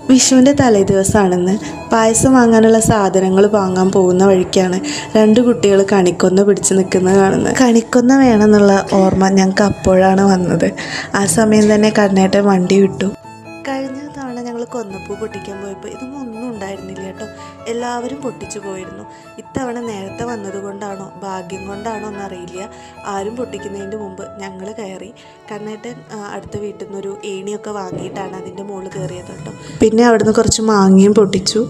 വിഷുവിൻ്റെ തലേ ദിവസമാണെന്ന് പായസം വാങ്ങാനുള്ള സാധനങ്ങൾ വാങ്ങാൻ പോകുന്ന വഴിക്കാണ് രണ്ട് കുട്ടികൾ കണിക്കൊന്ന പിടിച്ച് നിൽക്കുന്നത് കാണുന്നത്. കണിക്കൊന്ന വേണമെന്നുള്ള ഓർമ്മ ഞങ്ങൾക്ക് അപ്പോഴാണ് വന്നത്. ആ സമയം തന്നെ കണ്ണേട്ടൻ വണ്ടി വിട്ടു. കഴിഞ്ഞ തവണ ഞങ്ങൾ കൊന്നപ്പൂ പൊട്ടിക്കാൻ പോയപ്പോൾ ഇതൊന്നും ഒന്നും ഉണ്ടായിരുന്നില്ല കേട്ടോ. എല്ലാവരും പൊട്ടിച്ചു പോയിരുന്നു. ഇത്തവണ നേരത്തെ വന്നതുകൊണ്ടാണോ ഭാഗ്യം കൊണ്ടാണോ എന്നറിയില്ല, ആരും പൊട്ടിക്കുന്നതിൻ്റെ മുമ്പ് ഞങ്ങൾ കയറി. കണ്ണേട്ടൻ അടുത്ത വീട്ടിൽ നിന്നൊരു ഏണിയൊക്കെ വാങ്ങിയിട്ടാണ് അതിൻ്റെ മുകളിൽ കയറിയത് കേട്ടോ. പിന്നെ അവിടുന്ന് കുറച്ച് മാങ്ങയും പൊട്ടിച്ചു.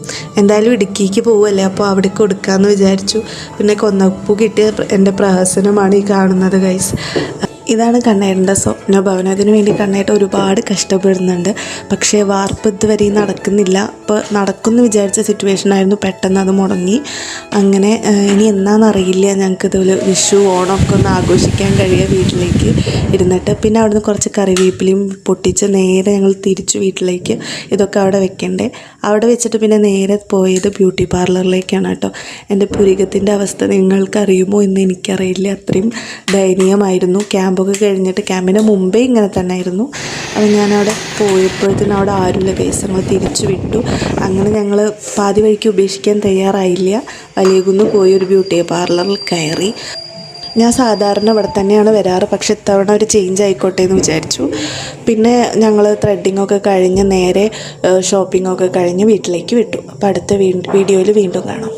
എന്തായാലും ഇടുക്കിക്ക് പോവുമല്ലേ, അപ്പോൾ അവിടെ കൊടുക്കാമെന്ന് വിചാരിച്ചു. പിന്നെ കൊന്നപ്പൂ കിട്ടിയ എൻ്റെ പ്രഹസനമാണ് ഈ കാണുന്നത് ഗൈസ്. ഇതാണ് കണ്ണേട്ടൻ്റെ സ്വപ്നഭവനം. അതിനു വേണ്ടി കണ്ണേട്ടൻ ഒരുപാട് കഷ്ടപ്പെടുന്നുണ്ട്. പക്ഷേ വാർപ്പ് ഇതുവരെ നടക്കുന്നില്ല. അപ്പോൾ നടക്കുമെന്ന് വിചാരിച്ച സിറ്റുവേഷനായിരുന്നു, പെട്ടെന്ന് അത് മുടങ്ങി. അങ്ങനെ ഇനി എന്നാണെന്നറിയില്ല ഞങ്ങൾക്ക് ഇതുപോലെ വിഷു ഓണമൊക്കെ ഒന്ന് ആഘോഷിക്കാൻ കഴിയുക വീട്ടിലേക്ക് ഇരുന്നിട്ട്. പിന്നെ അവിടുന്ന് കുറച്ച് കറിവേപ്പിലയും പൊട്ടിച്ച് നേരെ ഞങ്ങൾ തിരിച്ചു വീട്ടിലേക്ക്. ഇതൊക്കെ അവിടെ വെക്കണ്ടേ. അവിടെ വെച്ചിട്ട് പിന്നെ നേരെ പോയത് ബ്യൂട്ടി പാർലറിലേക്കാണ് കേട്ടോ. എൻ്റെ പുരികത്തിൻ്റെ അവസ്ഥ നിങ്ങൾക്കറിയുമോ എന്ന് എനിക്കറിയില്ല, അത്രയും ദയനീയമായിരുന്നു. ക്യാമ്പൊക്കെ കഴിഞ്ഞിട്ട്, ക്യാമ്പിന് മുമ്പേ ഇങ്ങനെ തന്നെ ആയിരുന്നു. അപ്പോൾ ഞാനവിടെ പോയപ്പോഴത്തേനും അവിടെ ആരുമില്ല ഗൈസ്. ഞങ്ങൾ തിരിച്ചു വിട്ടു. അങ്ങനെ ഞങ്ങൾ പാതി വഴിക്ക് ഉപേക്ഷിക്കാൻ തയ്യാറായില്ല. വലിയകുന്ന് പോയി ഒരു ബ്യൂട്ടി പാർലറിൽ കയറി. ഞാൻ സാധാരണ ഇവിടെ തന്നെയാണ് വരാറ്, പക്ഷെ ഇത്തവണ ഒരു ചേഞ്ച് ആയിക്കോട്ടെ എന്ന് വിചാരിച്ചു. പിന്നെ ഞങ്ങൾ ത്രെഡിങ്ങൊക്കെ കഴിഞ്ഞ് നേരെ ഷോപ്പിങ്ങൊക്കെ കഴിഞ്ഞ് വീട്ടിലേക്ക് വിട്ടു. അപ്പോൾ അടുത്ത വീഡിയോയിൽ വീണ്ടും കാണാം.